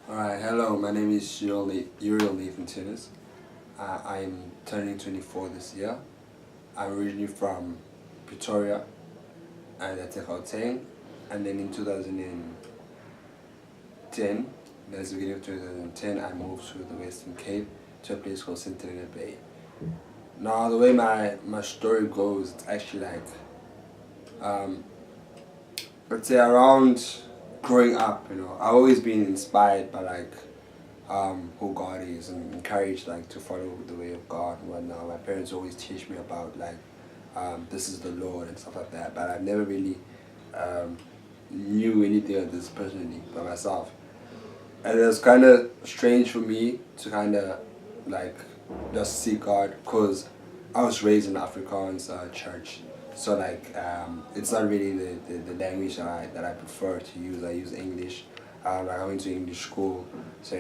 Alright, hello, my name is Uriel Nathan Theunis. I'm turning 24 this year. I'm originally from Pretoria, and that's in Gauteng. And then in 2010, that's the beginning of 2010, I moved to the Western Cape to a place called Centennial Bay. Now, the way my story goes, it's actually um, let's say around growing up, I've always been inspired by who God is and encouraged to follow the way of God and whatnot. My parents always teach me about this is the Lord and stuff like that, but I've never really um, knew anything of this personally by myself. And it was kind of strange for me to kind of like just see God because I was raised in Afrikaans church. So it's not really the language that I prefer to use. I use English. I went to English school, so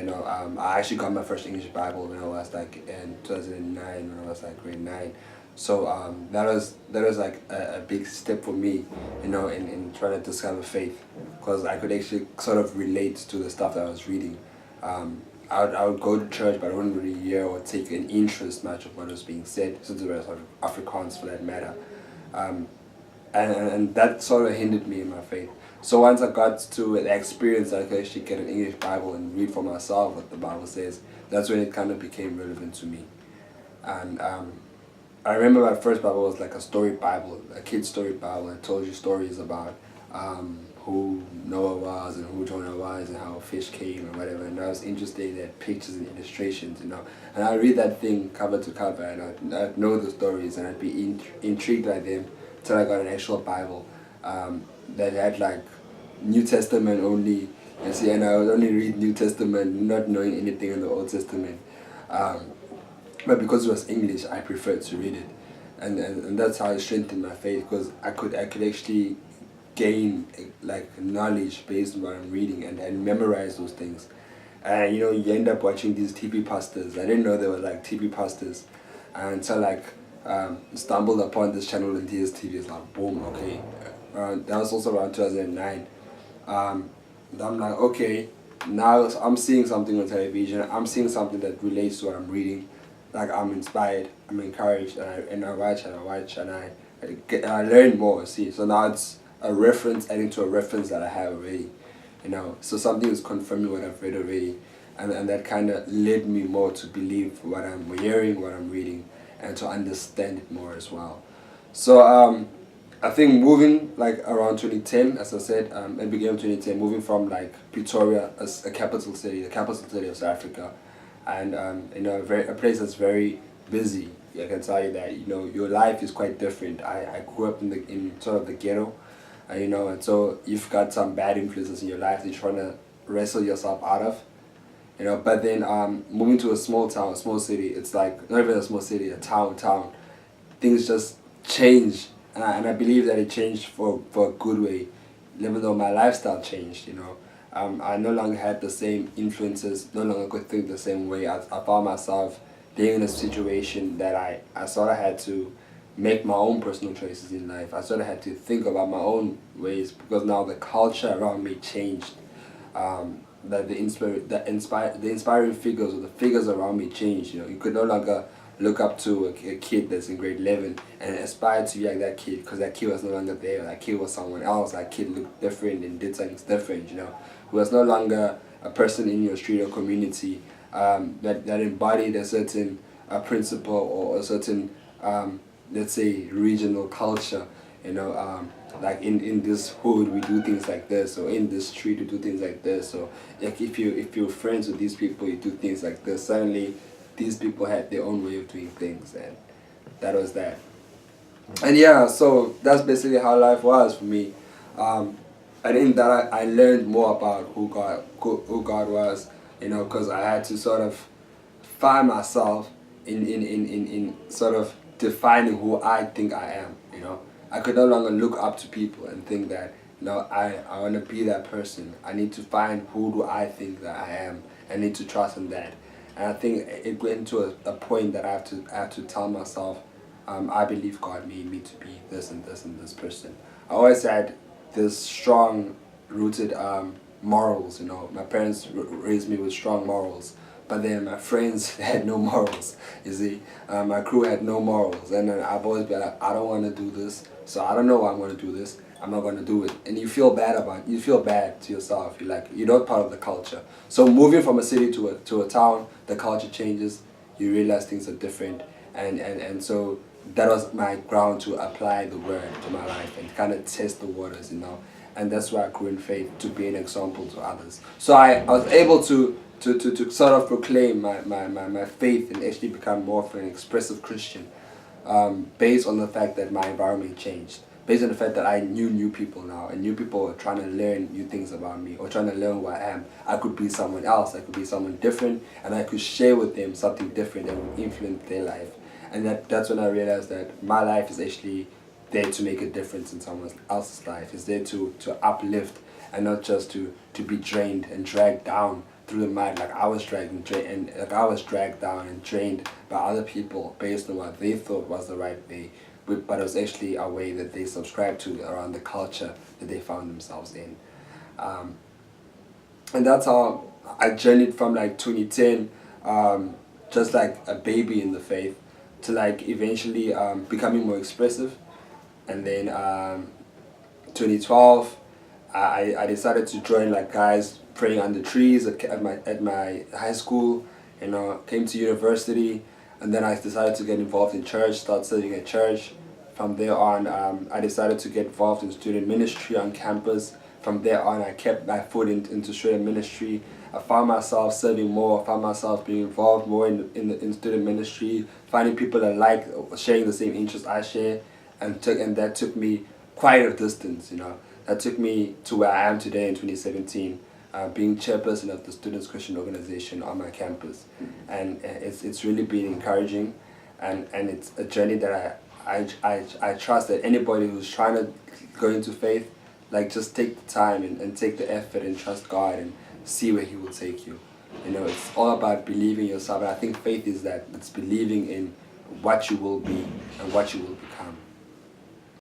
I actually got my first English Bible when I was in 2009 when I was grade 9. So that was like a big step for me, in trying to discover faith, because I could actually sort of relate to the stuff that I was reading. I would go to church, but I wouldn't really hear or take an interest much of what was being said, since it was Afrikaans for that matter. Um, and that sort of hindered me in my faith. So once I got to the experience that I could actually get an English Bible and read for myself what the Bible says, that's when it kind of became relevant to me. And I remember my first Bible was like a story Bible, a kid's story Bible. It told you stories about who Noah was and who Jonah was and how fish came and whatever. And I was interested in that pictures and illustrations. And I'd read that thing cover to cover, and I'd know the stories, and I'd be intrigued by them till I got an actual Bible that had New Testament only. You see, and I would only read New Testament, not knowing anything in the Old Testament. But because it was English, I preferred to read it, and that's how it strengthened my faith, because I could actually gain knowledge based on what I'm reading, and memorize those things. And you end up watching these TV pastors. I didn't know there were TV pastors until stumbled upon this channel on DSTV. It's like boom, okay. That was also around 2009. And I'm like, okay, now I'm seeing something on television. I'm seeing something that relates to what I'm reading. I'm inspired, I'm encouraged, and I watch and I learn more. See, so now it's a reference adding to a reference that I have already. So something is confirming what I've read already, and that kind of led me more to believe what I'm hearing, what I'm reading, and to understand it more as well. So I think moving around 2010, as I said, at the beginning of 2010, moving from Pretoria, as a capital city, the capital city of South Africa, and a place that's very busy. I can tell you that your life is quite different. I grew up in sort of the ghetto, and so you've got some bad influences in your life that you're trying to wrestle yourself out of. But then moving to a small town, a small city, it's like not even a small city, a town. Things just change, and I believe that it changed for a good way, even though my lifestyle changed. I no longer had the same influences, no longer could think the same way. I found myself being in a situation that I sort of had to make my own personal choices in life. I sort of had to think about my own ways, because now the culture around me changed. That the inspiring figures, or the figures around me changed. You could no longer look up to a kid that's in grade 11 and aspire to be like that kid, because that kid was no longer there. That kid was someone else. That kid looked different and did things different. Who was no longer a person in your street or community that embodied a certain principle, or a certain let's say regional culture. In this hood we do things like this, or in this street we do things like this. So if you're friends with these people, you do things like this. Suddenly these people had their own way of doing things, and that was that. And yeah, so that's basically how life was for me. And in that I learned more about who God was, because I had to sort of find myself in sort of defining who I think I am. I could no longer look up to people and think that I want to be that person. I need to find who do I think that I am. I need to trust in that. And I think it went to a point that I have to tell myself, I believe God made me to be this and this and this person. I always had this strong rooted morals, you know. My parents raised me with strong morals, but then my friends had no morals, you see. My crew had no morals, and then I've always been like, I don't want to do this, so I don't know why I'm going to do this. I'm not going to do it. And you feel bad you feel bad to yourself. You're like, you're not part of the culture. So moving from a city to a town, the culture changes, you realize things are different, and so that was my ground to apply the word to my life and kind of test the waters, you know. And that's why I grew in faith, to be an example to others. So I was able to sort of proclaim my faith and actually become more of an expressive Christian, based on the fact that my environment changed. Based on the fact that I knew new people now, and new people were trying to learn new things about me, or trying to learn who I am. I could be someone else, I could be someone different, and I could share with them something different that would influence their life. And that's when I realized that my life is actually there to make a difference in someone else's life. It's there to uplift, and not just to be drained and dragged down through the mud like I was dragged down and drained by other people based on what they thought was the right way, but it was actually a way that they subscribed to around the culture that they found themselves in. And that's how I journeyed from like 2010, just like a baby in the faith, to like eventually becoming more expressive. And then 2012, I decided to join like guys praying under trees at my high school. You know, came to university, and then I decided to get involved in church, start serving at church. From there on, I decided to get involved in student ministry on campus. From there on, I kept my foot into student ministry. I found myself serving more, I found myself being involved more in student ministry, finding people that like sharing the same interests I share, and that took me quite a distance, you know. That took me to where I am today in 2017, being chairperson of the Students Christian Organization on my campus. And it's really been encouraging, and it's a journey that I trust that anybody who's trying to go into faith, like, just take the time and take the effort and trust God and see where He will take you. You know, it's all about believing yourself, and I think faith is that. It's believing in what you will be and what you will become.